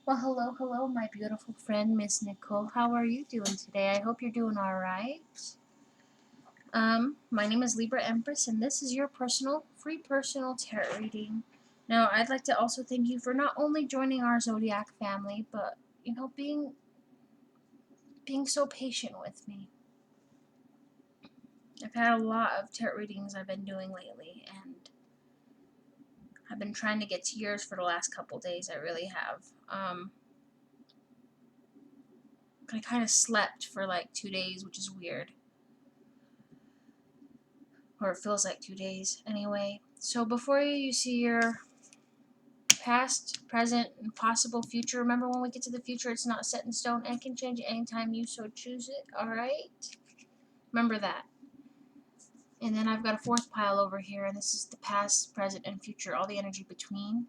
Well, hello, hello, my beautiful friend, Miss Nicole. How are you doing today? I hope you're doing all right. My name is Libra Empress, and this is your free personal tarot reading. Now, I'd like to also thank you for not only joining our zodiac family, but being so patient with me. I've had a lot of tarot readings I've been doing lately, and I've been trying to get to yours for the last couple days. I really have. I kind of slept for like 2 days, which is weird. Or it feels like 2 days anyway. So before you see your past, present, and possible future, remember when we get to the future, it's not set in stone and can change anytime you so choose it, alright? Remember that. And then I've got a fourth pile over here, and this is the past, present, and future, all the energy between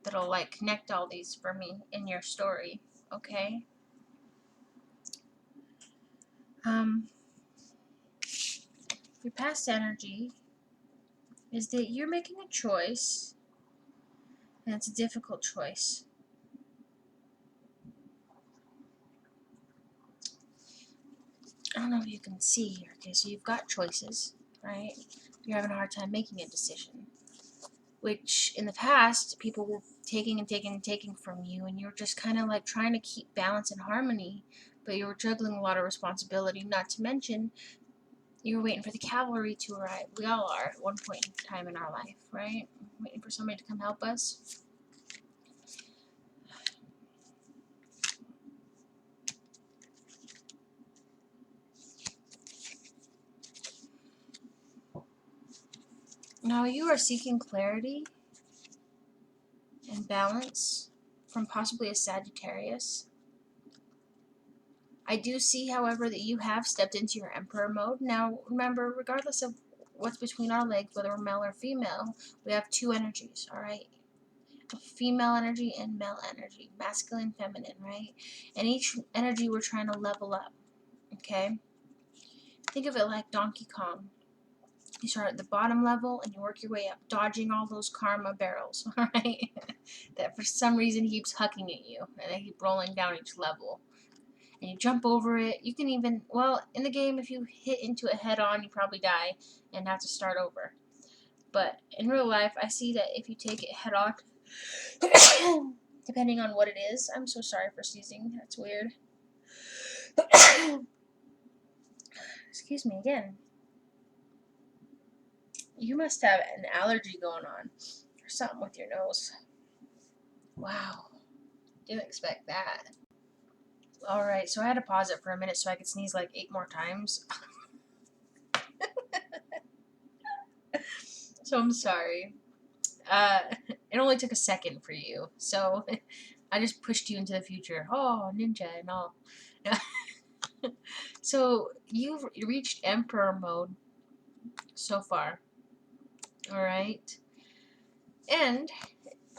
that'll like connect all these for me in your story, okay? Your past energy is that you're making a choice, and it's a difficult choice. I don't know if you can see here. Okay, so you've got choices, right? You're having a hard time making a decision, which in the past people were taking and taking and taking from you, and you were just kind of like trying to keep balance and harmony, but you were juggling a lot of responsibility. Not to mention, you were waiting for the cavalry to arrive. We all are at one point in time in our life, right? Waiting for somebody to come help us. Now you are seeking clarity and balance from possibly a Sagittarius. I do see, however, that you have stepped into your Emperor mode. Now, remember, regardless of what's between our legs, whether we're male or female, we have two energies, alright? Female energy and male energy. Masculine, feminine, right? And each energy we're trying to level up, okay? Think of it like Donkey Kong. You start at the bottom level and you work your way up, dodging all those karma barrels, alright? That for some reason keeps hucking at you, and they keep rolling down each level. And you jump over it. You can even, well, in the game, if you hit into it head on, you probably die and have to start over. But in real life, I see that if you take it head on, depending on what it is, I'm so sorry for sneezing, that's weird. Excuse me again. You must have an allergy going on, or something with your nose. Wow, didn't expect that. Alright, so I had to pause it for a minute so I could sneeze like 8 more times. So I'm sorry. It only took a second for you, so I just pushed you into the future. Oh, ninja and all. So you've reached Emperor mode so far, alright? And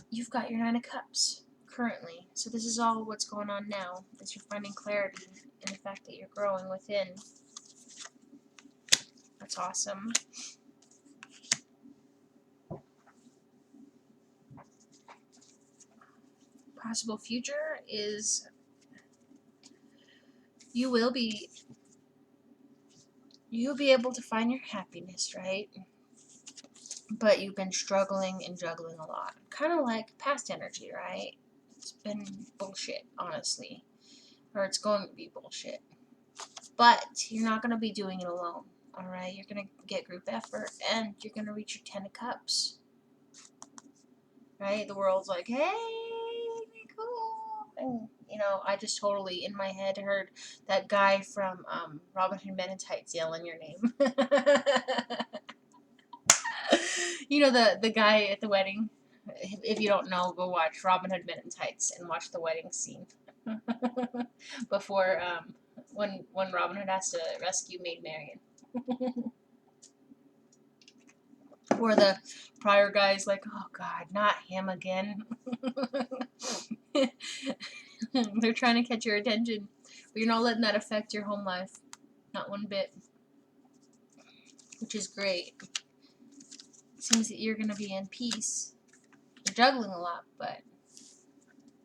you've got your Nine of Cups currently. So this is all what's going on now, is you're finding clarity in the fact that you're growing within. That's awesome. Possible future is you'll be able to find your happiness, right? But you've been struggling and juggling a lot. Kind of like past energy, right? It's been bullshit, honestly. Or it's going to be bullshit. But you're not going to be doing it alone, alright? You're going to get group effort, and you're going to reach your 10 of Cups. Right? The world's like, hey, Nicole. And, you know, I just totally, in my head, heard that guy from Robin Hood Men in Tights yelling your name. You know, the guy at the wedding? If you don't know, go watch Robin Hood Men in Tights and watch the wedding scene. Before, when Robin Hood has to rescue Maid Marian. Or the prior guy's like, oh god, not him again. They're trying to catch your attention, but you're not letting that affect your home life. Not one bit. Which is great. Seems that you're going to be in peace. You're juggling a lot, but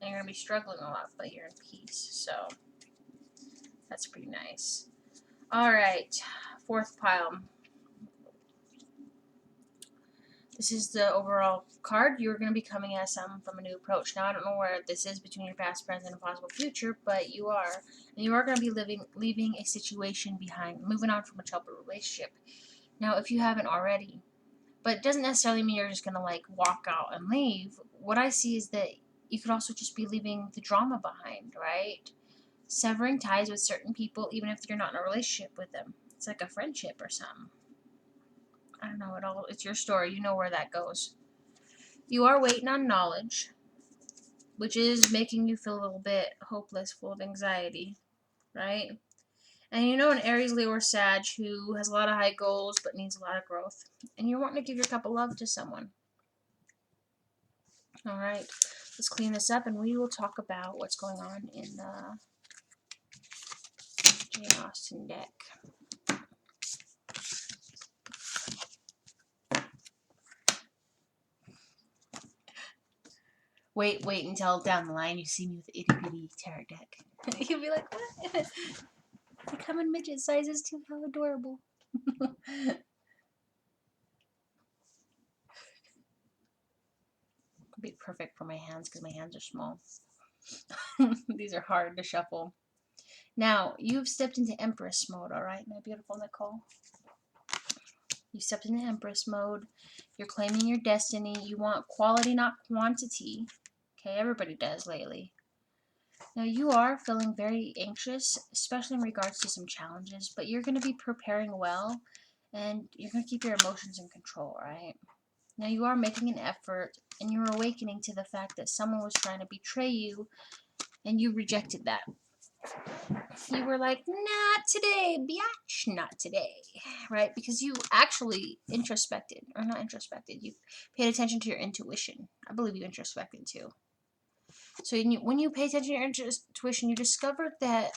And you're going to be struggling a lot, but you're in peace. So that's pretty nice. All right, fourth pile. This is the overall card. You're going to be coming at something from a new approach. Now, I don't know where this is between your past, present, and possible future, but you are. And you are going to be leaving a situation behind, moving on from a troubled relationship. Now, if you haven't already, but it doesn't necessarily mean you're just going to, like, walk out and leave. What I see is that you could also just be leaving the drama behind, right? Severing ties with certain people, even if you're not in a relationship with them. It's like a friendship or something. I don't know. It's your story. You know where that goes. You are waiting on knowledge, which is making you feel a little bit hopeless, full of anxiety, right? And you know an Aries, Leo, or Sag who has a lot of high goals but needs a lot of growth. And you're wanting to give your cup of love to someone. All right. Let's clean this up and we will talk about what's going on in the Jane Austen deck. Wait until down the line you see me with the itty bitty tarot deck. You'll be like, what? They come in midget sizes too. How adorable. It'll be perfect for my hands because my hands are small. These are hard to shuffle. Now, you've stepped into Empress mode, alright, my beautiful Nicole? You stepped into Empress mode. You're claiming your destiny. You want quality, not quantity. Okay, everybody does lately. Now, you are feeling very anxious, especially in regards to some challenges, but you're going to be preparing well, and you're going to keep your emotions in control, right? Now, you are making an effort, and you're awakening to the fact that someone was trying to betray you, and you rejected that. You were like, not today, biatch, not today, right? Because you actually introspected, or not introspected, you paid attention to your intuition. I believe you introspected too. So when you pay attention to your intuition, you discovered that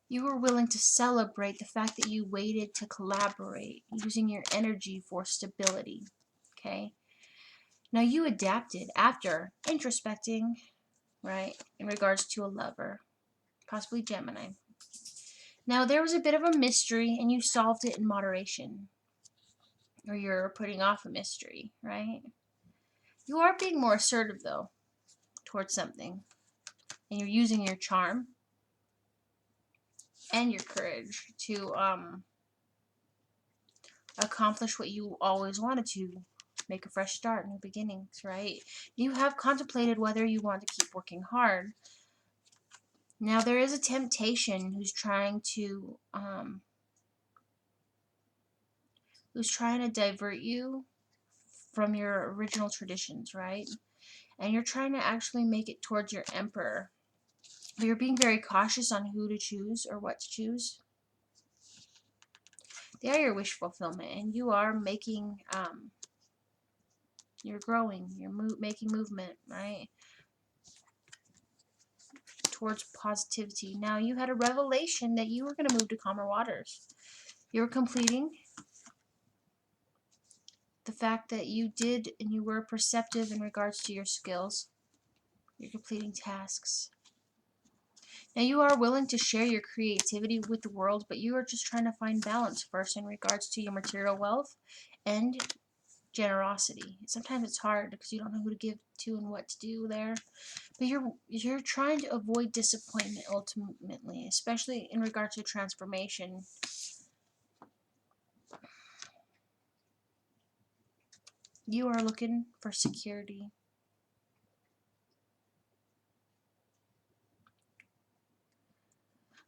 you were willing to celebrate the fact that you waited to collaborate, using your energy for stability, okay? Now you adapted after introspecting, right, in regards to a lover, possibly Gemini. Now, there was a bit of a mystery, and you solved it in moderation. Or you're putting off a mystery, right? You are being more assertive, though, towards something. And you're using your charm and your courage to accomplish what you always wanted to. Make a fresh start, new beginnings, right? You have contemplated whether you want to keep working hard. Now, there is a temptation who's trying to divert you from your original traditions, right? And you're trying to actually make it towards your emperor. But you're being very cautious on who to choose or what to choose. They are your wish fulfillment, and you are making, you're growing, you're making movement, right? Towards positivity. Now, you had a revelation that you were going to move to calmer waters. You were completing the fact that you did and you were perceptive in regards to your skills. You're completing tasks. Now, you are willing to share your creativity with the world, but you are just trying to find balance first in regards to your material wealth and generosity. Sometimes it's hard because you don't know who to give to and what to do there. But you're trying to avoid disappointment ultimately, especially in regards to transformation. You are looking for security.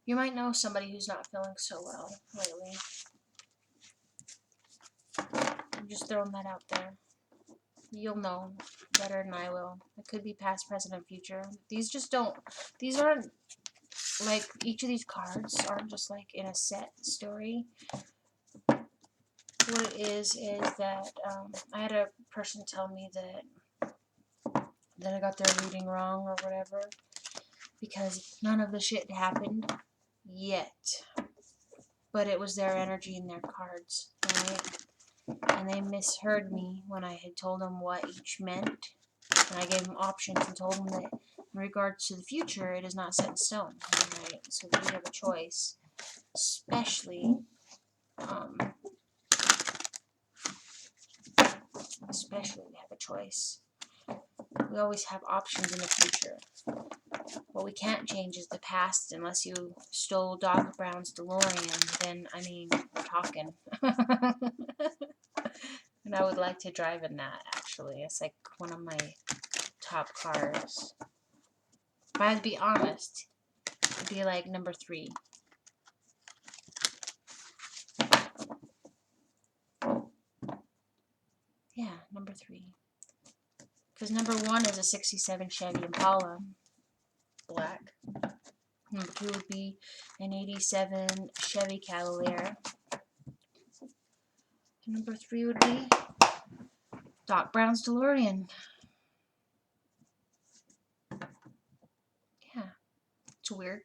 You might know somebody who's not feeling so well lately. I'm just throwing that out there. You'll know better than I will. It could be past, present, and future. These aren't like, each of these cards aren't just like in a set story. What it is that I had a person tell me that I got their reading wrong or whatever, because none of the shit happened yet. But it was their energy and their cards, right? And they misheard me when I had told them what each meant. And I gave him options and told him that in regards to the future, it is not set in stone. Right? So we have a choice, especially we have a choice. We always have options in the future. What we can't change is the past unless you stole Doc Brown's DeLorean. Then, I mean, we're talking. And I would like to drive in that, actually. It's like one of my top cars. If I had to be honest, it'd be like number 3. Yeah, number 3. Because number 1 is a 67 Chevy Impala, black. Number 2 would be an 87 Chevy Cavalier. And number 3 would be Doc Brown's DeLorean. Yeah, it's weird.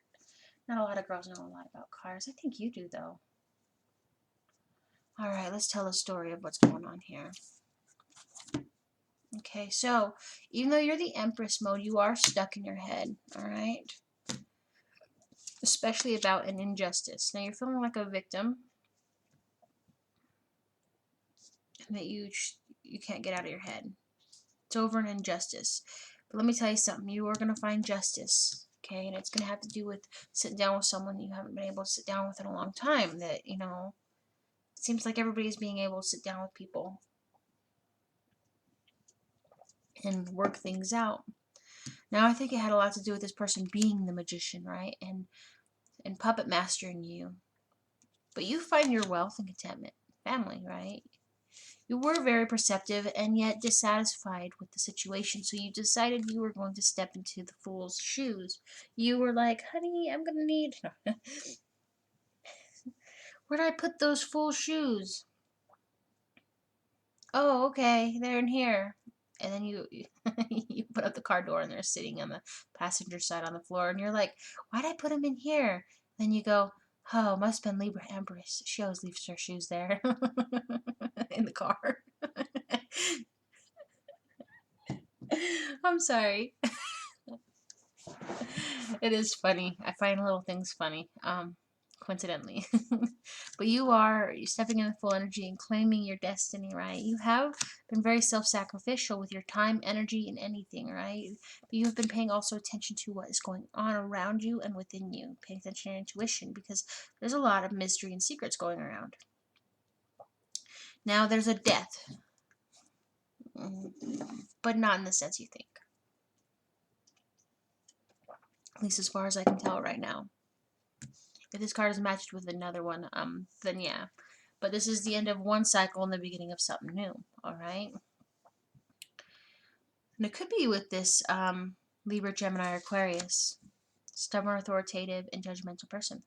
Not a lot of girls know a lot about cars. I think you do, though. Alright, let's tell the story of what's going on here. Okay, so, even though you're the Empress mode, you are stuck in your head, alright? Especially about an injustice. Now, you're feeling like a victim. And that you can't get out of your head. It's over an injustice. But let me tell you something. You are going to find justice. Okay, and it's going to have to do with sitting down with someone you haven't been able to sit down with in a long time. That, you know, it seems like everybody's being able to sit down with people and work things out. Now, I think it had a lot to do with this person being the magician, right? And puppet mastering you. But you find your wealth and contentment. Family, right? You were very perceptive and yet dissatisfied with the situation, so you decided you were going to step into the fool's shoes. You were like, honey, I'm going to need... Where'd I put those fool shoes? Oh, okay, they're in here. And then you you put up the car door and they're sitting on the passenger side on the floor, and you're like, why'd I put them in here? Then you go, oh, must have been Libra Empress. She always leaves her shoes there in the car. I'm sorry. It is funny. I find little things funny, coincidentally. But you're stepping in full energy and claiming your destiny, right? You have been very self-sacrificial with your time, energy, and anything, right? But you have been paying also attention to what is going on around you and within you. Paying attention to your intuition, because there's a lot of mystery and secrets going around. Now, there's a death. But not in the sense you think. At least as far as I can tell right now. If this card is matched with another one, then yeah. But this is the end of one cycle and the beginning of something new, alright? And it could be with this Libra, Gemini, or Aquarius. Stubborn, authoritative, and judgmental person.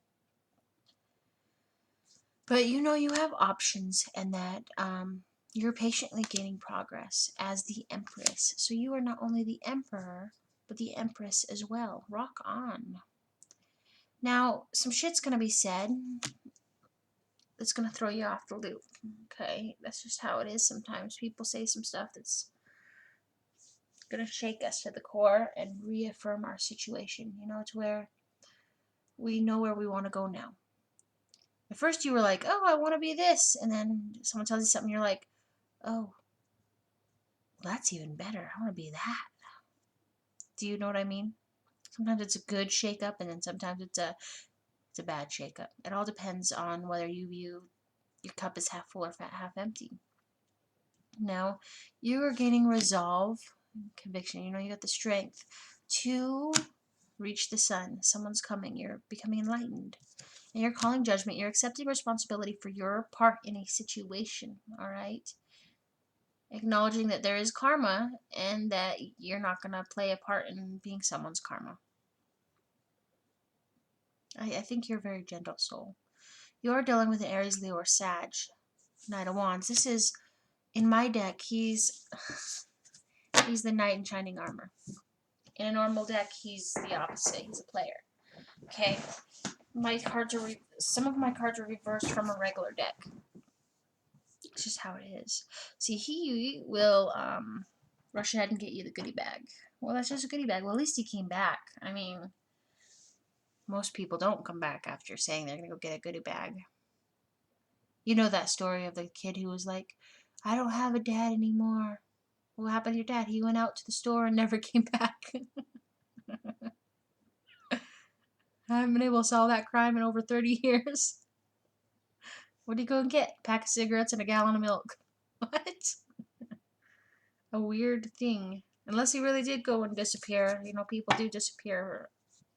But you know you have options, and that you're patiently gaining progress as the Empress. So you are not only the Emperor, but the Empress as well. Rock on. Now, some shit's going to be said that's going to throw you off the loop. Okay? That's just how it is sometimes. People say some stuff that's going to shake us to the core and reaffirm our situation. You know, to where we know where we want to go now. At first you were like, oh, I want to be this. And then someone tells you something, you're like, oh, well, that's even better. I want to be that. Do you know what I mean? Sometimes it's a good shake-up, and then sometimes it's a bad shake-up. It all depends on whether you view your cup as half full or half empty. Now, you are gaining resolve, conviction. You know, you got the strength to reach the sun. Someone's coming. You're becoming enlightened. And you're calling judgment. You're accepting responsibility for your part in a situation. All right? Acknowledging that there is karma and that you're not going to play a part in being someone's karma. I think you're a very gentle soul. You're dealing with an Aries, Leo, or Sag. Knight of Wands. This is, in my deck, he's the Knight in Shining Armor. In a normal deck, he's the opposite. He's a player. Okay? Some of my cards are reversed from a regular deck. It's just how it is. See, he will, Rush ahead and get you the goodie bag. Well, that's just a goodie bag. Well, at least he came back. I mean, most people don't come back after saying they're going to go get a goodie bag. You know that story of the kid who was like, I don't have a dad anymore. What happened to your dad? He went out to the store and never came back. I haven't been able to solve that crime in over 30 years. What do you go and get? A pack of cigarettes and a gallon of milk. What? A weird thing. Unless he really did go and disappear. You know, people do disappear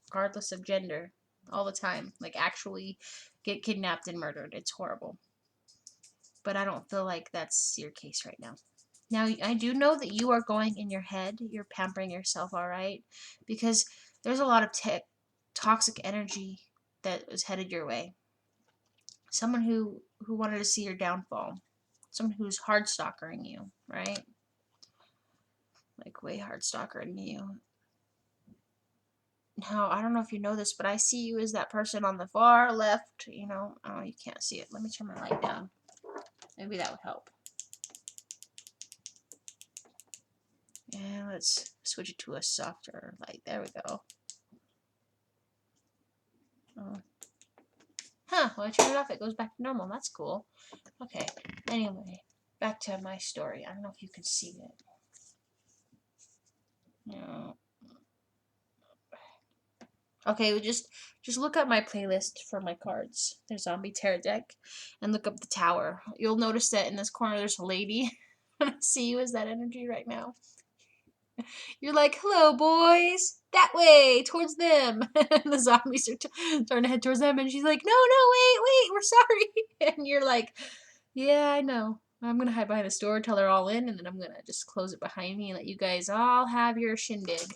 regardless of gender all the time. Like, actually get kidnapped and murdered. It's horrible. But I don't feel like that's your case right now. Now, I do know that you are going in your head. You're pampering yourself, all right? Because there's a lot of toxic energy that was headed your way. Someone who wanted to see your downfall. Someone who's hard stalkering you, right? Like, way hard stalkering you. Now, I don't know if you know this, but I see you as that person on the far left. You know, oh, you can't see it. Let me turn my light down. Maybe that would help. And let's switch it to a softer light. There we go. Oh. Huh, when I turn it off, it goes back to normal. That's cool. Okay, anyway, back to my story. I don't know if you can see it. No. Okay, just look at my playlist for my cards. There's Zombie Terror Deck, and look up the Tower. You'll notice that in this corner there's a lady. I see you as that energy right now. You're like, hello, boys. That way, towards them. And the zombies are starting to head towards them, and she's like, no, wait, we're sorry. And you're like, yeah, I know. I'm going to hide behind this door till they're all in, and then I'm going to just close it behind me and let you guys all have your shindig.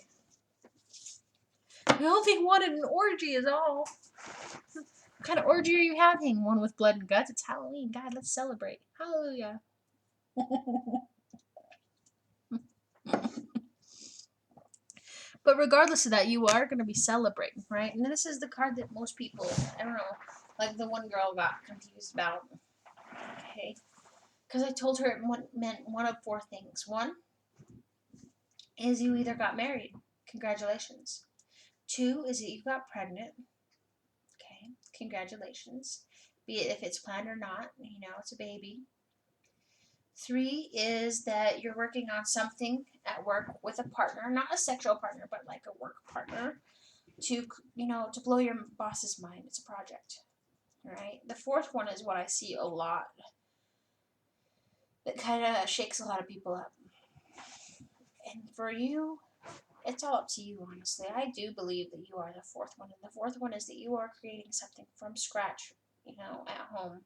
The only thing wanted an orgy is all. What kind of orgy are you having? One with blood and guts? It's Halloween. God, let's celebrate. Hallelujah. But regardless of that, you are going to be celebrating, right? And this is the card that most people, I don't know, like the one girl got confused about. Okay. Because I told her it meant one of four things. One is you either got married. Congratulations. Two is that you got pregnant. Okay. Congratulations. Be it if it's planned or not. You know, it's a baby. Three is that you're working on something at work with a partner, not a sexual partner, but like a work partner, to, you know, to blow your boss's mind. It's a project, right? The fourth one is what I see a lot that kind of shakes a lot of people up. And for you, it's all up to you, honestly. I do believe that you are the fourth one. And the fourth one is that you are creating something from scratch, you know, at home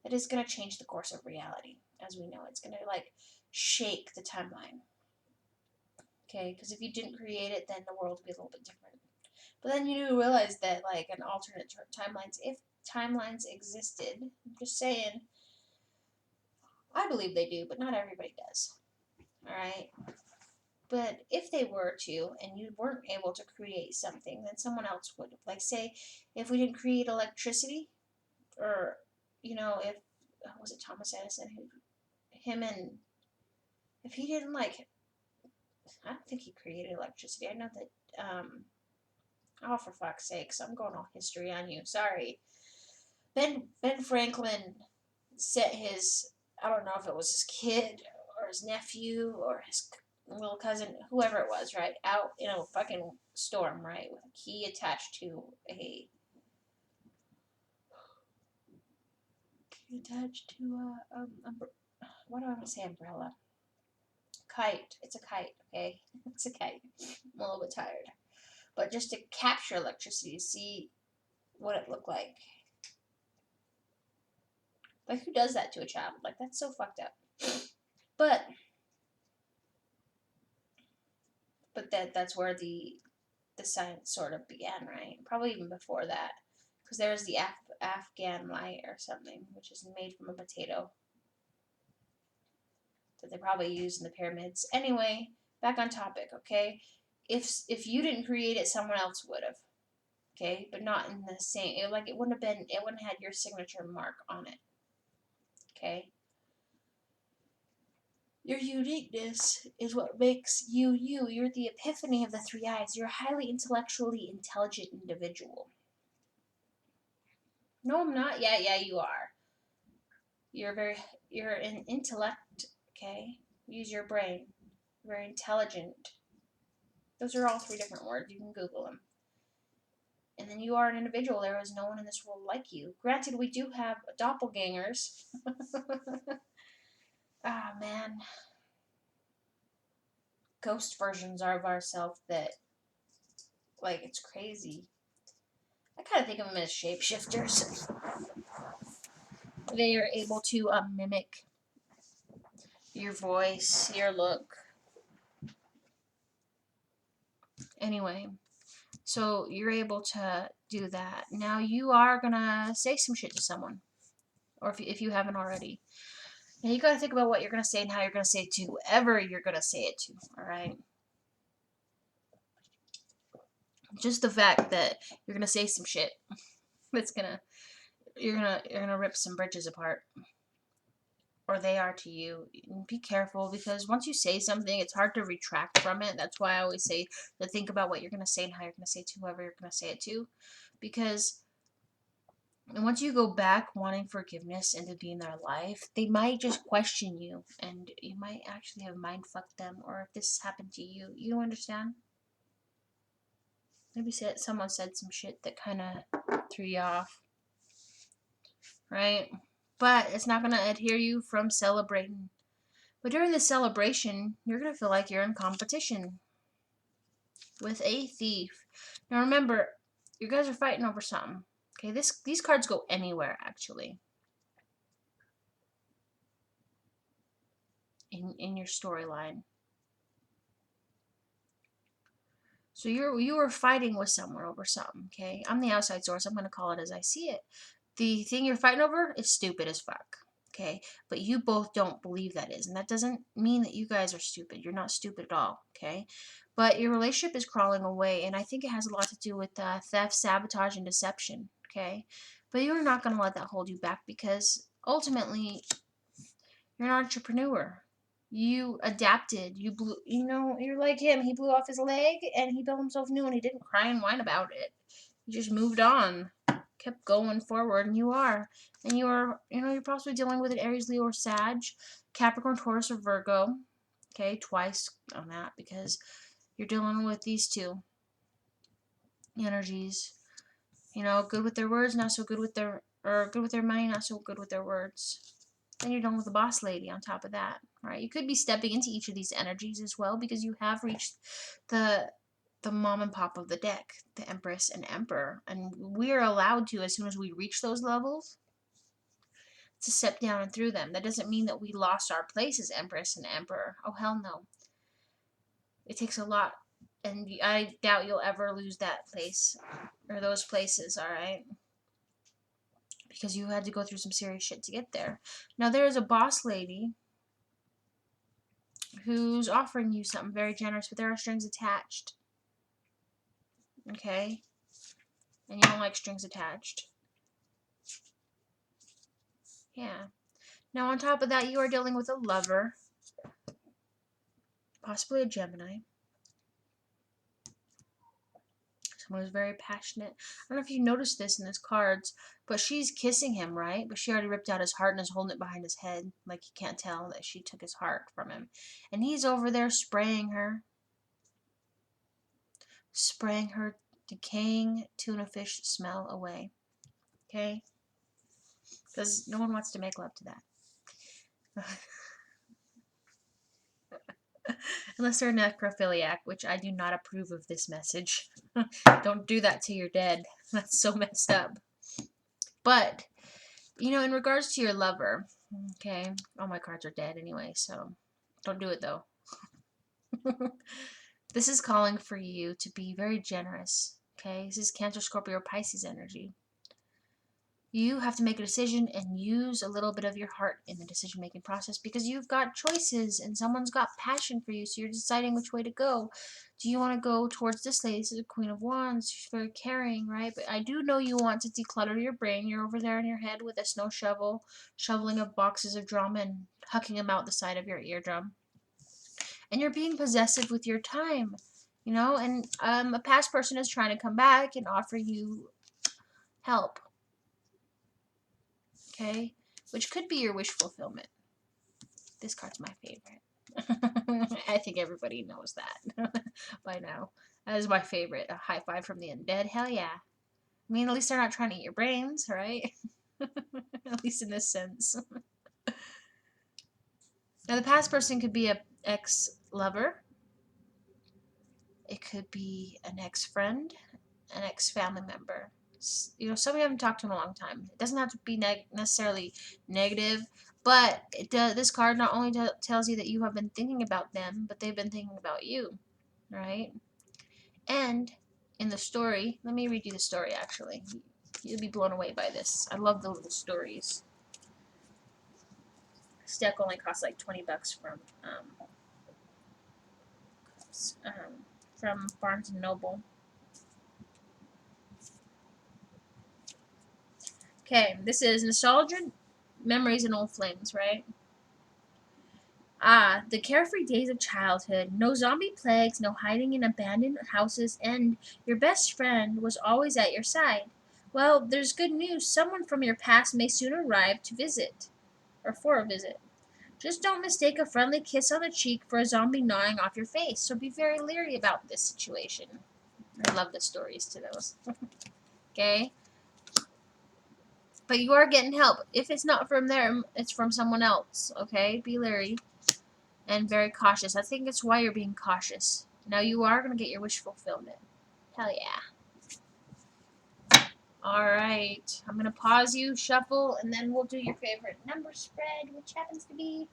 that is going to change the course of reality. As we know, it's going to, like, shake the timeline. Okay, because if you didn't create it, then the world would be a little bit different. But then you do realize that, like, an alternate timelines, if timelines existed, I'm just saying, I believe they do, but not everybody does. Alright? But if they were to, and you weren't able to create something, then someone else would. Like, say, if we didn't create electricity, or, you know, if, was it Thomas Edison, if he didn't, like, I don't think he created electricity. I know that, oh, for fuck's sakes, I'm going all history on you. Sorry. Ben Franklin set his, I don't know if it was his kid or his nephew or his little cousin, whoever it was, right, out in a fucking storm, right, with a key attached to what do I want to say, umbrella? Kite. It's a kite, okay? It's a kite. I'm a little bit tired. But just to capture electricity, see what it looked like. Like, who does that to a child? Like, that's so fucked up. But that's where the science sort of began, right? Probably even before that. Because there was the Afghan light or something, which is made from a potato. That they probably used in the pyramids. Anyway, back on topic, okay? If you didn't create it, someone else would have. Okay? But not in the same, it wouldn't have had your signature mark on it. Okay? Your uniqueness is what makes you you. You're the epiphany of the three eyes. You're a highly intellectually intelligent individual. No, I'm not. Yeah, you are. You're an intellect, okay? Use your brain. Very intelligent. Those are all three different words. You can Google them. And then you are an individual. There is no one in this world like you. Granted, we do have doppelgangers. Ah, man. Ghost versions of ourselves that, like, it's crazy. I kind of think of them as shapeshifters. They are able to mimic your voice, your look. Anyway, so you're able to do that. Now you are gonna say some shit to someone, or if you haven't already. Now you gotta think about what you're gonna say and how you're gonna say it to whoever you're gonna say it to. All right. Just the fact that you're gonna say some shit, that's gonna you're gonna rip some bridges apart, or they are to you. Be careful, because once you say something, it's hard to retract from it. That's why I always say to think about what you're gonna say and how you're gonna say it to whoever you're gonna say it to, because once you go back wanting forgiveness and to be in their life, they might just question you, and you might actually have mind fucked them. Or if this happened to you, you understand? Maybe someone said some shit that kind of threw you off, right? But it's not gonna adhere you from celebrating. But during the celebration, you're gonna feel like you're in competition with a thief. Now remember, you guys are fighting over something. Okay, these cards go anywhere actually in your storyline. So you were fighting with someone over something, okay? I'm the outside source. I'm gonna call it as I see it. The thing you're fighting over is stupid as fuck, okay? But you both don't believe that is, and that doesn't mean that you guys are stupid. You're not stupid at all, okay? But your relationship is crawling away, and I think it has a lot to do with theft, sabotage, and deception, okay? But you're not gonna let that hold you back, because ultimately you're an entrepreneur. You adapted. You're like him. He blew off his leg and he built himself new, and he didn't cry and whine about it. He just moved on, kept going forward, and you are. And you're possibly dealing with an Aries, Leo, or Sag, Capricorn, Taurus, or Virgo. Okay, twice on that, because you're dealing with these two energies. Good with their words, not so good with or good with their money, not so good with their words. Then you're done with the boss lady on top of that, right? You could be stepping into each of these energies as well, because you have reached the mom and pop of the deck, the Empress and Emperor, and we're allowed to, as soon as we reach those levels, to step down and through them. That doesn't mean that we lost our place as Empress and Emperor. Oh, hell no. It takes a lot, and I doubt you'll ever lose that place or those places, all right? Because you had to go through some serious shit to get there. Now, there is a boss lady who's offering you something very generous, but there are strings attached. Okay? And you don't like strings attached. Yeah. Now, on top of that, you are dealing with a lover, possibly a Gemini. Someone who's very passionate. I don't know if you noticed this in his cards, but she's kissing him, right? But she already ripped out his heart and is holding it behind his head. Like, you can't tell that she took his heart from him. And he's over there spraying her decaying tuna fish smell away. Okay? Because no one wants to make love to that. Unless they're necrophiliac, which I do not approve of this message. Don't do that to your dead. That's so messed up. But, in regards to your lover, okay, all my cards are dead anyway, so don't do it though. This is calling for you to be very generous, okay? This is Cancer, Scorpio, Pisces energy. You have to make a decision and use a little bit of your heart in the decision-making process, because you've got choices and someone's got passion for you, so you're deciding which way to go. Do you want to go towards this lady? This is a Queen of Wands. She's very caring, right? But I do know you want to declutter your brain. You're over there in your head with a snow shovel, shoveling up boxes of drama and hucking them out the side of your eardrum. And you're being possessive with your time, you know, and a past person is trying to come back and offer you help, okay? Which could be your wish fulfillment. This card's my favorite. I think everybody knows that by now. That is my favorite. A high five from the undead. Hell yeah. I mean, at least they're not trying to eat your brains, right? At least in this sense. Now, the past person could be an ex-lover. It could be an ex-friend, an ex-family member. You know, somebody you haven't talked to in a long time. It doesn't have to be necessarily negative, but this card not only tells you that you have been thinking about them, but they've been thinking about you, right? And in the story, let me read you the story, actually. You'll be blown away by this. I love the little stories. This deck only costs like $20 from Barnes & Noble. Okay, this is Nostalgia, Memories, and Old Flames, right? Ah, the carefree days of childhood. No zombie plagues, no hiding in abandoned houses, and your best friend was always at your side. Well, there's good news. Someone from your past may soon arrive to visit, or for a visit. Just don't mistake a friendly kiss on the cheek for a zombie gnawing off your face, so be very leery about this situation. I love the stories to those. Okay? But you are getting help. If it's not from them, it's from someone else. Okay? Be leery and very cautious. I think it's why you're being cautious. Now you are going to get your wish fulfillment. Hell yeah. Alright. I'm going to pause you, shuffle, and then we'll do your favorite number spread, which happens to be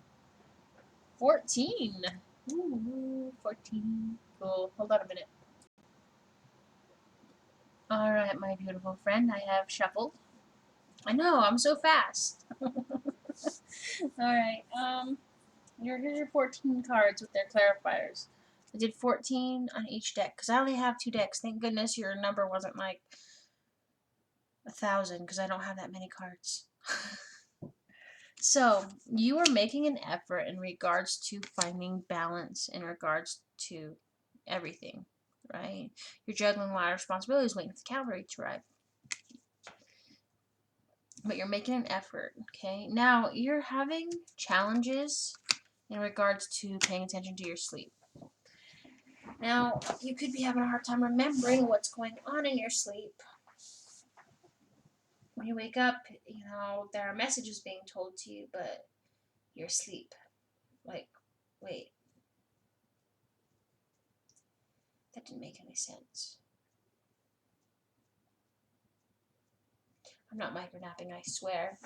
14. Ooh, 14. Cool. Hold on a minute. Alright, my beautiful friend. I have shuffled. I know, I'm so fast. Alright, here's your 14 cards with their clarifiers. I did 14 on each deck, because I only have 2 decks. Thank goodness your number wasn't like 1,000, because I don't have that many cards. So, you are making an effort in regards to finding balance in regards to everything, right? You're juggling a lot of responsibilities, waiting for the cavalry to arrive. But you're making an effort, okay? Now, you're having challenges in regards to paying attention to your sleep. Now, you could be having a hard time remembering what's going on in your sleep. When you wake up, you know, there are messages being told to you, but you're asleep. Like, wait. That didn't make any sense. I'm not micronapping, I swear.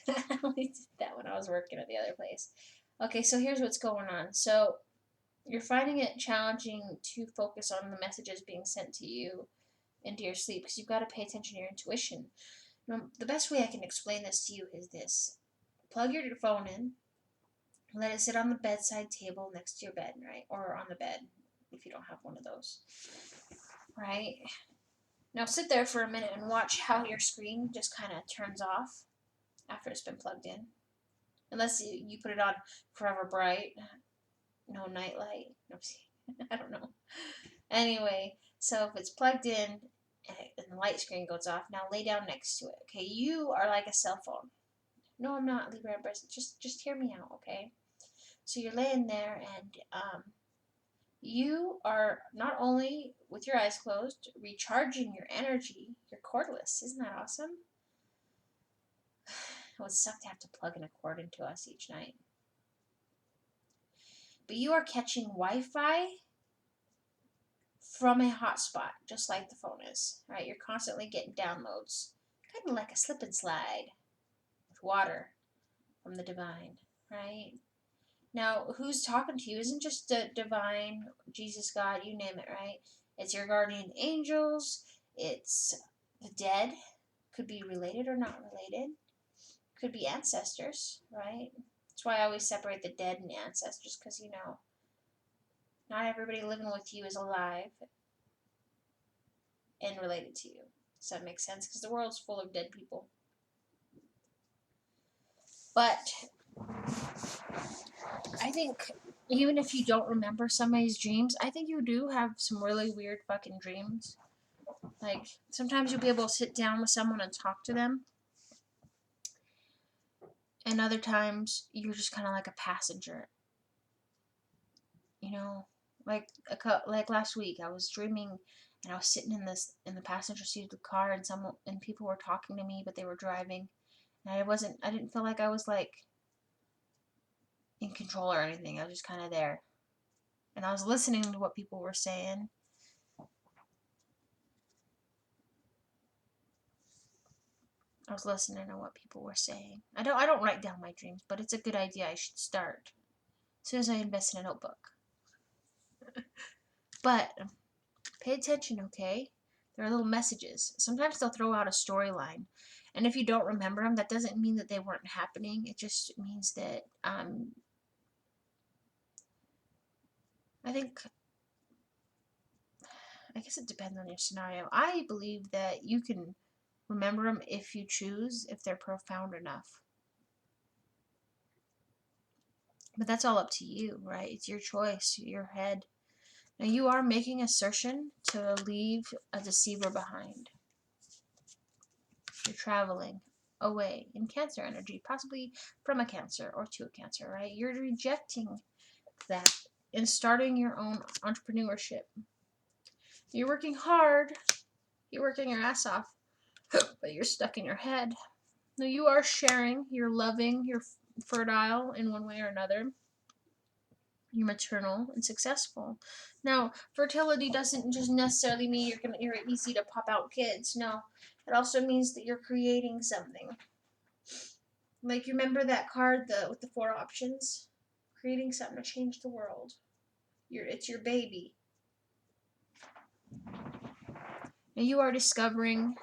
I only did that when I was working at the other place. Okay, so here's what's going on. So, you're finding it challenging to focus on the messages being sent to you into your sleep because you've got to pay attention to your intuition. Now, the best way I can explain this to you is this. Plug your phone in, let it sit on the bedside table next to your bed, right? Or on the bed if you don't have one of those, right? Now sit there for a minute and watch how your screen just kind of turns off after it's been plugged in. Unless you put it on forever bright, no nightlight. I don't know. Anyway, so if it's plugged in and the light screen goes off, now lay down next to it. Okay, you are like a cell phone. No, I'm not, Libra Empress. Just hear me out, okay? So you're laying there and you are not only with your eyes closed recharging your energy. You're cordless. Isn't that awesome? It would suck to have to plug in a cord into us each night. But you are catching Wi-Fi from a hotspot, just like the phone is, right? You're constantly getting downloads, kind of like a slip and slide with water from the divine, right? Now, who's talking to you isn't just the divine, Jesus, God, you name it, right? It's your guardian angels, it's the dead, could be related or not related, could be ancestors, right? That's why I always separate the dead and ancestors, because, you know, not everybody living with you is alive and related to you. Does that make sense? Because the world's full of dead people. But I think Even if you don't remember somebody's dreams, I think you do have some really weird fucking dreams. Like, sometimes you'll be able to sit down with someone and talk to them, and other times you're just kind of like a passenger, you know? Like last week, I was dreaming, and I was sitting in the passenger seat of the car, and people were talking to me, but they were driving, and I didn't feel like I was like in control or anything. I was just kind of there, and I was listening to what people were saying. I was listening to what people were saying. I don't write down my dreams, but it's a good idea. I should start as soon as I invest in a notebook. But pay attention, okay? There are little messages. Sometimes they'll throw out a storyline, and if you don't remember them, that doesn't mean that they weren't happening. It just means that I think I guess it depends on your scenario. I believe that you can remember them if you choose, if they're profound enough. But that's all up to you, right? It's your choice, your head. Now you are making assertion to leave a deceiver behind. You're traveling away in Cancer energy, possibly from a Cancer or to a Cancer, right? You're rejecting that and starting your own entrepreneurship. You're working hard, you're working your ass off, but you're stuck in your head. Now you are sharing, you're loving, you're fertile in one way or another. You're maternal and successful. Now, fertility doesn't just necessarily mean you're easy to pop out kids. No, it also means that you're creating something. Like, you remember that card with the 4 options? Creating something to change the world. It's your baby. And you are discovering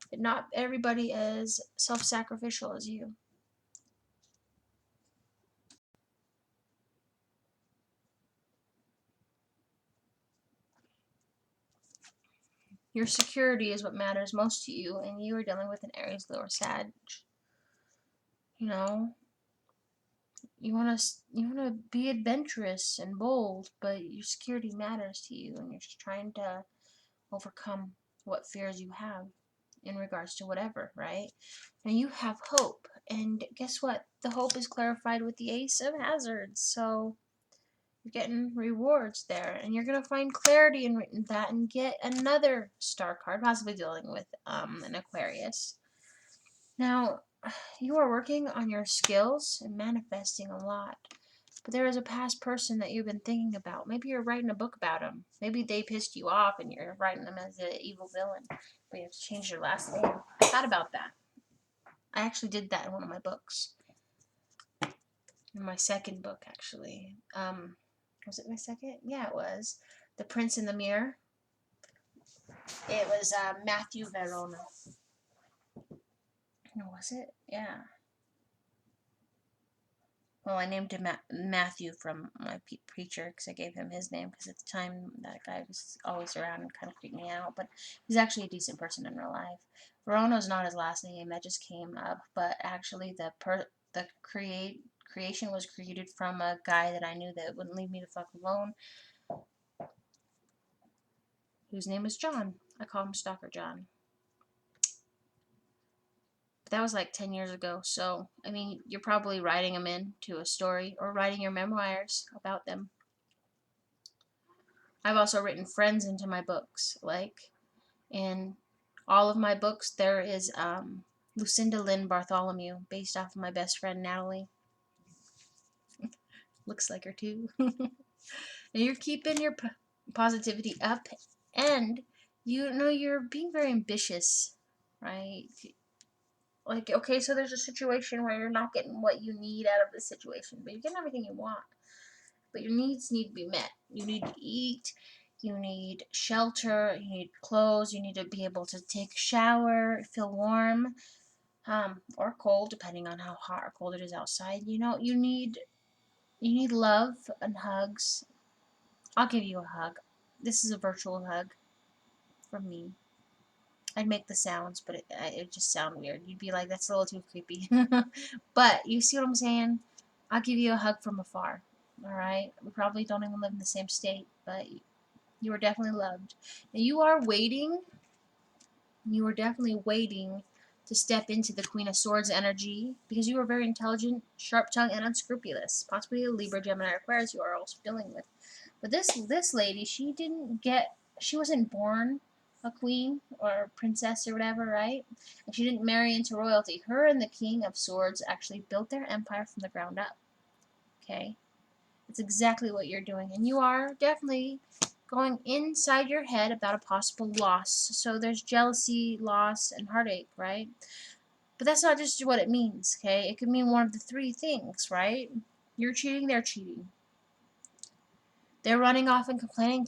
that not everybody is self-sacrificial as you. Your security is what matters most to you, and you are dealing with an Aries, Leo, or Sag. You know, you wanna be adventurous and bold, but your security matters to you, and you're just trying to overcome what fears you have in regards to whatever, right? And you have hope, and guess what? The hope is clarified with the Ace of Hazards, so you're getting rewards there, and you're gonna find clarity in that and get another star card, possibly dealing with an Aquarius. Now, you are working on your skills and manifesting a lot. But there is a past person that you've been thinking about. Maybe you're writing a book about them. Maybe they pissed you off and you're writing them as an evil villain. But you have to change your last name. I thought about that. I actually did that in one of my books. In my second book, actually. Was it my second? Yeah, it was. The Prince in the Mirror. It was Matthew Verona. No, was it? Yeah. Well, I named him Matthew from my preacher because I gave him his name because at the time that guy was always around and kind of creeped me out. But he's actually a decent person in real life. Verona's not his last name; that just came up. But actually, the creation was created from a guy that I knew that wouldn't leave me the fuck alone, whose name is John. I call him Stalker John. But that was like 10 years ago. So, I mean, you're probably writing them into a story or writing your memoirs about them. I've also written friends into my books. Like, in all of my books, there is Lucinda Lynn Bartholomew, based off of my best friend Natalie. Looks like her too. And you're keeping your positivity up, and you know you're being very ambitious, right? Like, okay, so there's a situation where you're not getting what you need out of the situation, but you're getting everything you want. But your needs need to be met. You need to eat, you need shelter, you need clothes, you need to be able to take a shower, feel warm, or cold, depending on how hot or cold it is outside. You know, you need love and hugs. I'll give you a hug. This is a virtual hug from me. I'd make the sounds, but it just sound weird. You'd be like, that's a little too creepy. But you see what I'm saying? I'll give you a hug from afar. Alright? We probably don't even live in the same state, but you are definitely loved. And you are waiting, to step into the Queen of Swords energy because you are very intelligent, sharp-tongued, and unscrupulous. Possibly a Libra, Gemini, or Aquarius you are also dealing with. But this lady, she wasn't born a queen or a princess or whatever, right? And she didn't marry into royalty. Her and the King of Swords actually built their empire from the ground up. Okay? It's exactly what you're doing. And you are definitely going inside your head about a possible loss. So there's jealousy, loss, and heartache, right? But that's not just what it means, okay? It could mean one of the three things, right? You're cheating, they're cheating. They're running off and complaining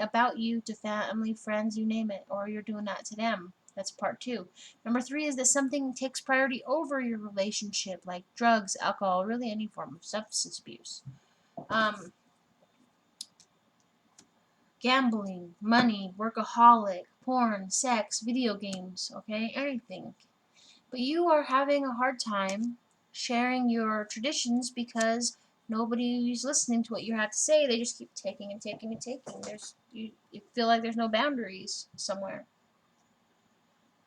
about you to family, friends, you name it, or you're doing that to them. That's part two. Number three is that something takes priority over your relationship, like drugs, alcohol, really any form of substance abuse. Gambling, money, workaholic, porn, sex, video games, okay, anything. But you are having a hard time sharing your traditions because nobody's listening to what you have to say. They just keep taking and taking and taking. You feel like there's no boundaries somewhere.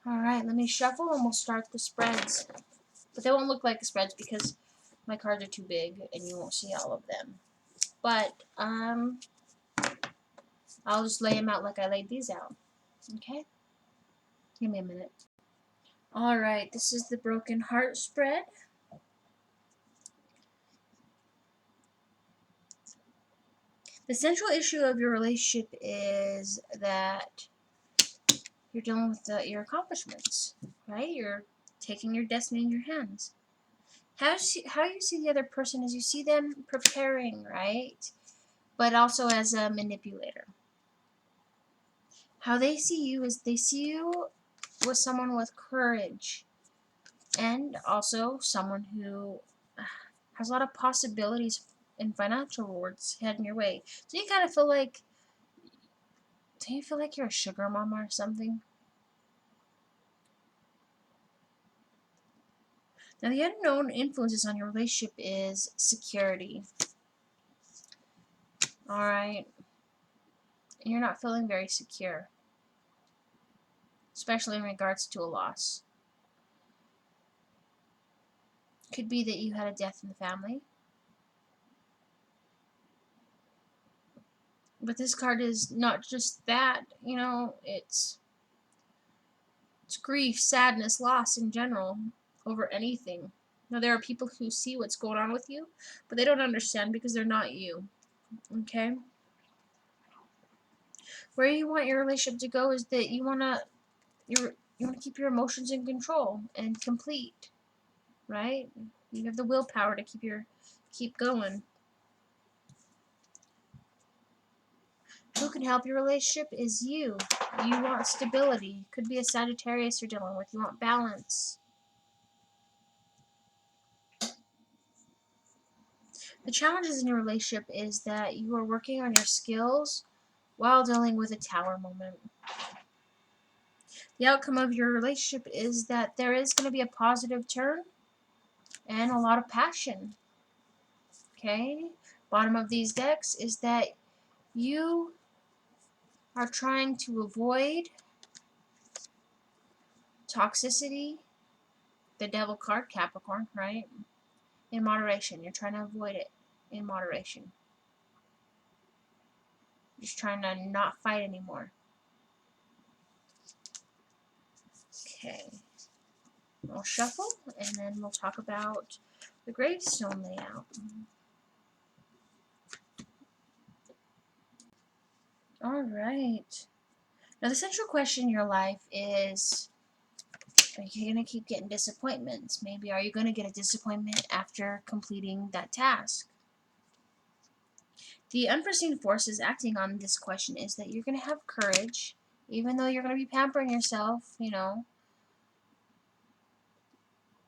Alright, let me shuffle and we'll start the spreads. But they won't look like the spreads because my cards are too big and you won't see all of them. But, I'll just lay them out like I laid these out. Okay? Give me a minute. Alright, this is the broken heart spread. The central issue of your relationship is that you're dealing with your accomplishments, right? You're taking your destiny in your hands. How you see the other person is you see them preparing, right? But also as a manipulator. How they see you is they see you with someone with courage and also someone who has a lot of possibilities and financial rewards heading your way. So you kind of feel like, do you feel like you're a sugar mama or something? Now, the unknown influences on your relationship is security. Alright? And you're not feeling very secure. Especially in regards to a loss. Could be that you had a death in the family. But this card is not just that, you know, it's grief, sadness, loss in general over anything. Now, there are people who see what's going on with you, but they don't understand because they're not you. Okay? Where you want your relationship to go is that you want to keep your emotions in control and complete, right? You have the willpower to keep going. Who can help your relationship is you. You want stability. Could be a Sagittarius you're dealing with. You want balance. The challenges in your relationship is that you are working on your skills while dealing with a tower moment. The outcome of your relationship is that there is going to be a positive turn and a lot of passion. Okay? Bottom of these decks is that you are trying to avoid toxicity, the devil card, Capricorn, right? In moderation. You're trying to avoid it in moderation. Just trying to not fight anymore. Okay. We'll shuffle, and then we'll talk about the gravestone layout. Alright. Now, the central question in your life is, are you going to keep getting disappointments? Maybe are you going to get a disappointment after completing that task? The unforeseen forces acting on this question is that you're going to have courage, even though you're going to be pampering yourself, you know.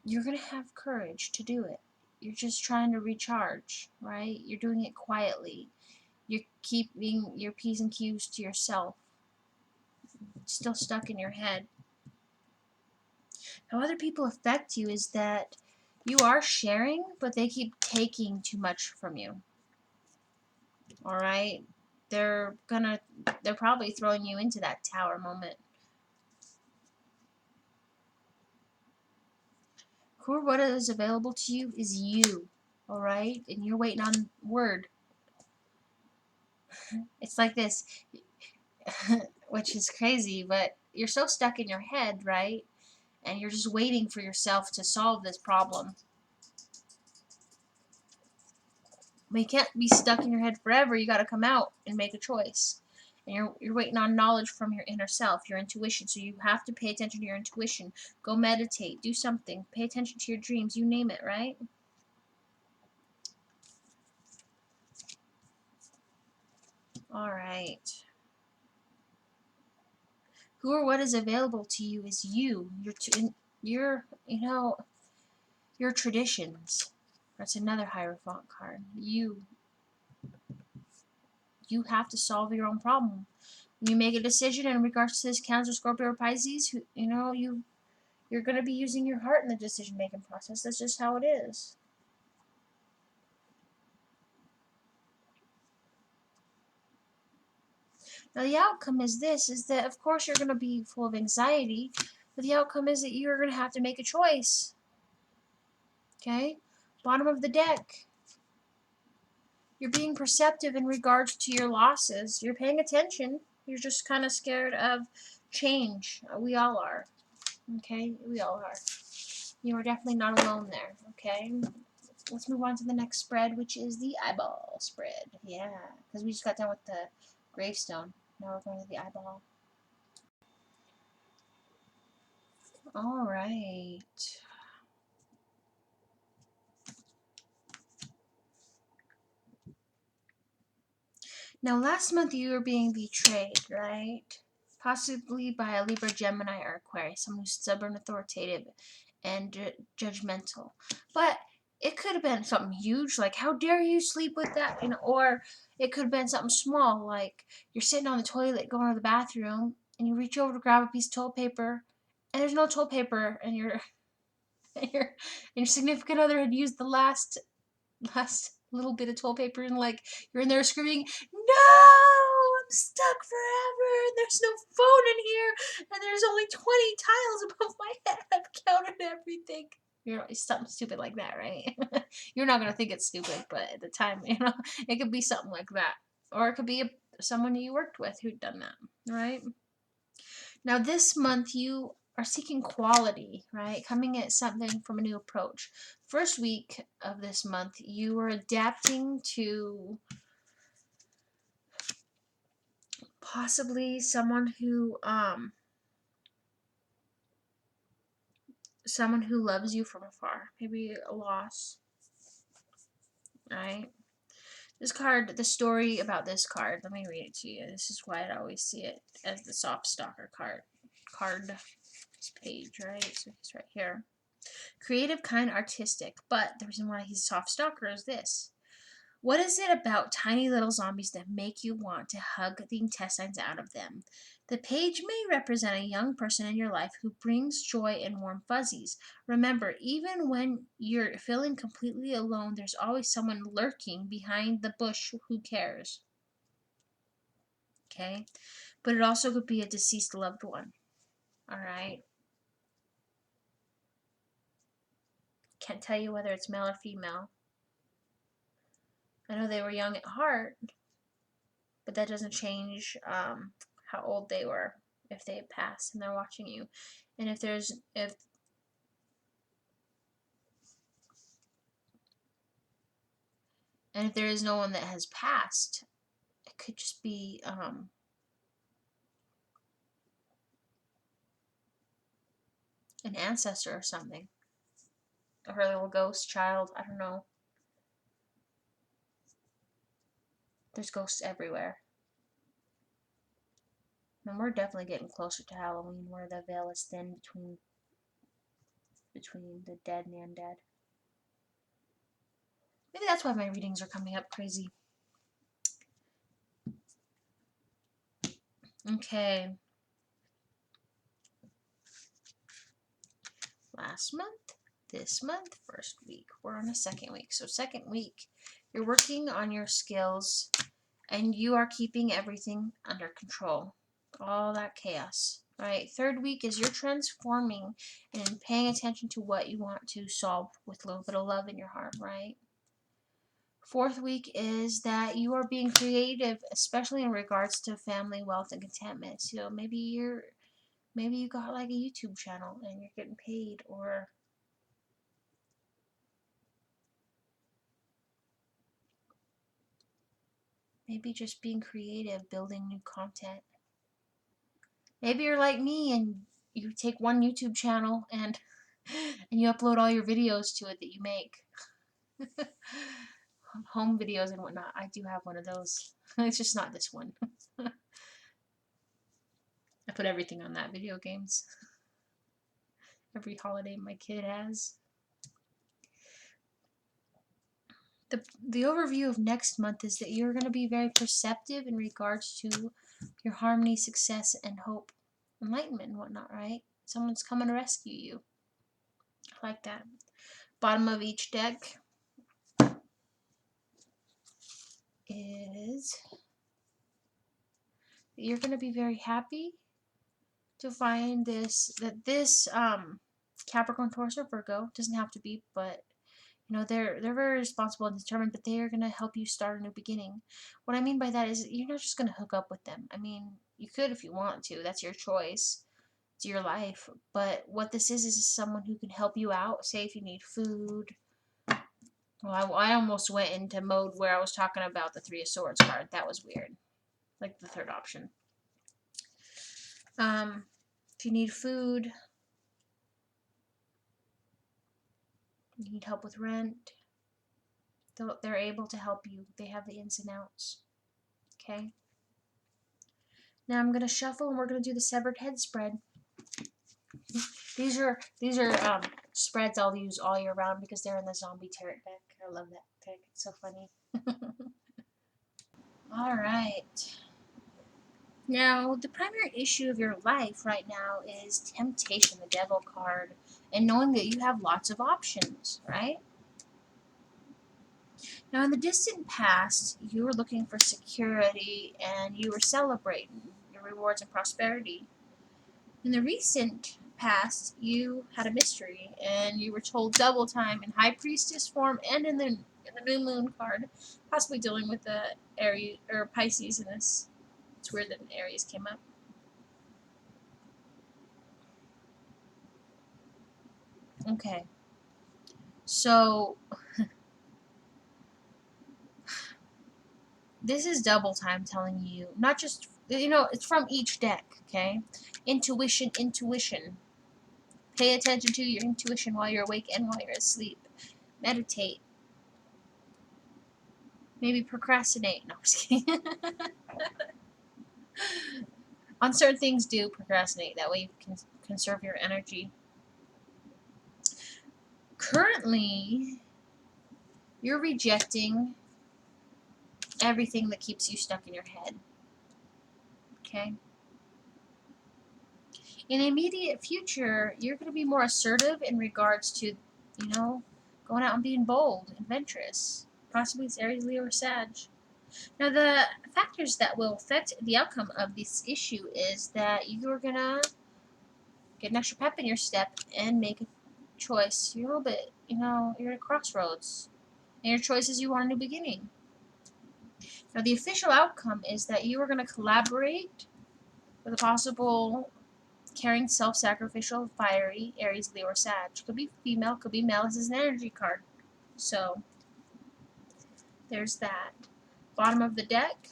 You're going to have courage to do it. You're just trying to recharge, right? You're doing it quietly. You're keeping your P's and Q's to yourself. It's still stuck in your head. How other people affect you is that You are sharing, but they keep taking too much from you. Alright? They're probably throwing you into that tower moment. What is available to you is you. Alright? And you're waiting on word. It's like this, which is crazy, but you're so stuck in your head, right? And you're just waiting for yourself to solve this problem. But you can't be stuck in your head forever. You got to come out and make a choice. And you're waiting on knowledge from your inner self, your intuition. So you have to pay attention to your intuition. Go meditate. Do something. Pay attention to your dreams. You name it, right? All right. Who or what is available to you is you. Your traditions. That's another Hierophant card. You have to solve your own problem. When you make a decision in regards to this Cancer, Scorpio, or Pisces, you're going to be using your heart in the decision making process. That's just how it is. Now the outcome is this: is that of course you're going to be full of anxiety, but the outcome is that you're going to have to make a choice. Okay, bottom of the deck. You're being perceptive in regards to your losses. You're paying attention. You're just kind of scared of change. We all are. Okay, we all are. You are definitely not alone there. Okay, let's move on to the next spread, which is the eyeball spread. Yeah, because we just got done with the gravestone. Now we're going to the eyeball. All right. Now, last month you were being betrayed, right? Possibly by a Libra, Gemini, or Aquarius, someone who's stubborn, authoritative, and judgmental. But it could have been something huge, like how dare you sleep with that, or it could have been something small, like you're sitting on the toilet going to the bathroom, and you reach over to grab a piece of toilet paper, and there's no toilet paper, and your significant other had used the last little bit of toilet paper, and like you're in there screaming, "No, I'm stuck forever, and there's no phone in here, and there's only 20 tiles above my head. I've counted everything." Something stupid like that, right? You're not gonna think it's stupid, but at the time, it could be something like that, or it could be someone you worked with who'd done that, right? Now, this month you are seeking quality, right? Coming at something from a new approach. First week of this month, you are adapting to possibly someone who loves you from afar. Maybe a loss, right? This card, the story about this card, let me read it to you. This is why I always see it as the soft stalker card. This page, right? So it's right here. Creative, kind, artistic. But the reason why he's a soft stalker is this. What is it about tiny little zombies that make you want to hug the intestines out of them? The page may represent a young person in your life who brings joy and warm fuzzies. Remember, even when you're feeling completely alone, there's always someone lurking behind the bush who cares. Okay? But it also could be a deceased loved one. Alright? Can't tell you whether it's male or female. I know they were young at heart, but that doesn't change how old they were if they had passed and they're watching you. And if there is no one that has passed, it could just be an ancestor or something, or her little ghost child. I don't know. There's ghosts everywhere. And we're definitely getting closer to Halloween, where the veil is thin between the dead and the undead. Maybe that's why my readings are coming up crazy. Okay. Last month, this month, first week. We're on the second week. So second week, you're working on your skills and you are keeping everything under control. All that chaos. Right? Third week is you're transforming and paying attention to what you want to solve with a little bit of love in your heart, right? Fourth week is that you are being creative, especially in regards to family, wealth, and contentment. So maybe you got like a YouTube channel and you're getting paid, or maybe just being creative, building new content. Maybe you're like me and you take one YouTube channel and you upload all your videos to it that you make. Home videos and whatnot. I do have one of those. It's just not this one. I put everything on that. Video games. Every holiday my kid has. The overview of next month is that you're going to be very perceptive in regards to your harmony, success, and hope, enlightenment, and whatnot, right? Someone's coming to rescue you. I like that. Bottom of each deck is that you're going to be very happy to find this Capricorn, Taurus, or Virgo, doesn't have to be, but you know, they're very responsible and determined, but they are going to help you start a new beginning. What I mean by that is you're not just going to hook up with them. I mean, you could if you want to. That's your choice. It's your life. But what this is someone who can help you out. Say if you need food. Well, I almost went into mode where I was talking about the Three of Swords card. That was weird. Like the third option. If you need food, you need help with rent, they're able to help you. They have the ins and outs. Okay? Now I'm going to shuffle and we're going to do the severed head spread. These are spreads I'll use all year round because they're in the zombie tarot deck. I love that deck. It's so funny. All right. Now, the primary issue of your life right now is temptation, the devil card, and knowing that you have lots of options, right? Now, in the distant past, you were looking for security and you were celebrating your rewards and prosperity. In the recent past, you had a mystery and you were told double time in High Priestess form and in the New Moon card, possibly dealing with the Aries or Pisces in this. It's weird that an Aries came up. Okay. So this is double time telling you, not just, you know, it's from each deck, okay? Intuition, intuition. Pay attention to your intuition while you're awake and while you're asleep. Meditate. Maybe procrastinate. No, I'm just kidding. On certain things, do procrastinate. That way you can conserve your energy. Currently, you're rejecting everything that keeps you stuck in your head. Okay? In the immediate future, you're going to be more assertive in regards to, you know, going out and being bold, adventurous. Possibly it's Aries, Leo, or Sag. Now, the factors that will affect the outcome of this issue is that you're going to get an extra pep in your step and make a choice. You're a little bit, you know, you're at a crossroads. And your choice is you want a new beginning. Now, the official outcome is that you are going to collaborate with a possible caring, self-sacrificial, fiery Aries, Leo, or Sag. Could be female, could be male. This is an energy card. So, there's that. Bottom of the deck.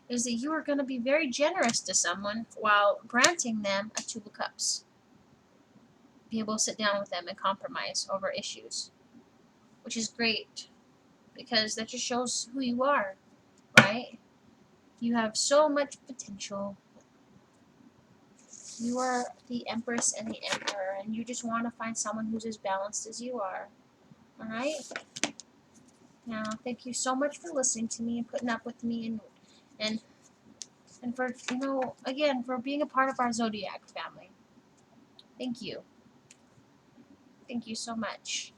Is that you are going to be very generous to someone while granting them a Two of Cups. Be able to sit down with them and compromise over issues. Which is great. Because that just shows who you are. Right? You have so much potential. You are the Empress and the Emperor, and you just want to find someone who's as balanced as you are. Alright? Now, thank you so much for listening to me and putting up with me and and for, again, for being a part of our zodiac family. Thank you. Thank you so much.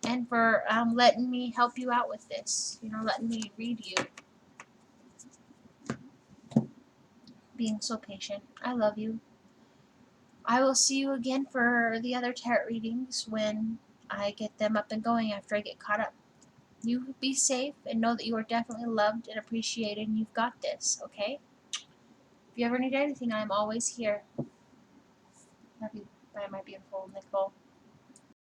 And for letting me help you out with this, letting me read you, being so patient. I love you. I will see you again for the other tarot readings when I get them up and going after I get caught up. You be safe and know that you are definitely loved and appreciated and you've got this, okay? If you ever need anything, I'm always here. Love you. Bye, my beautiful Nicole.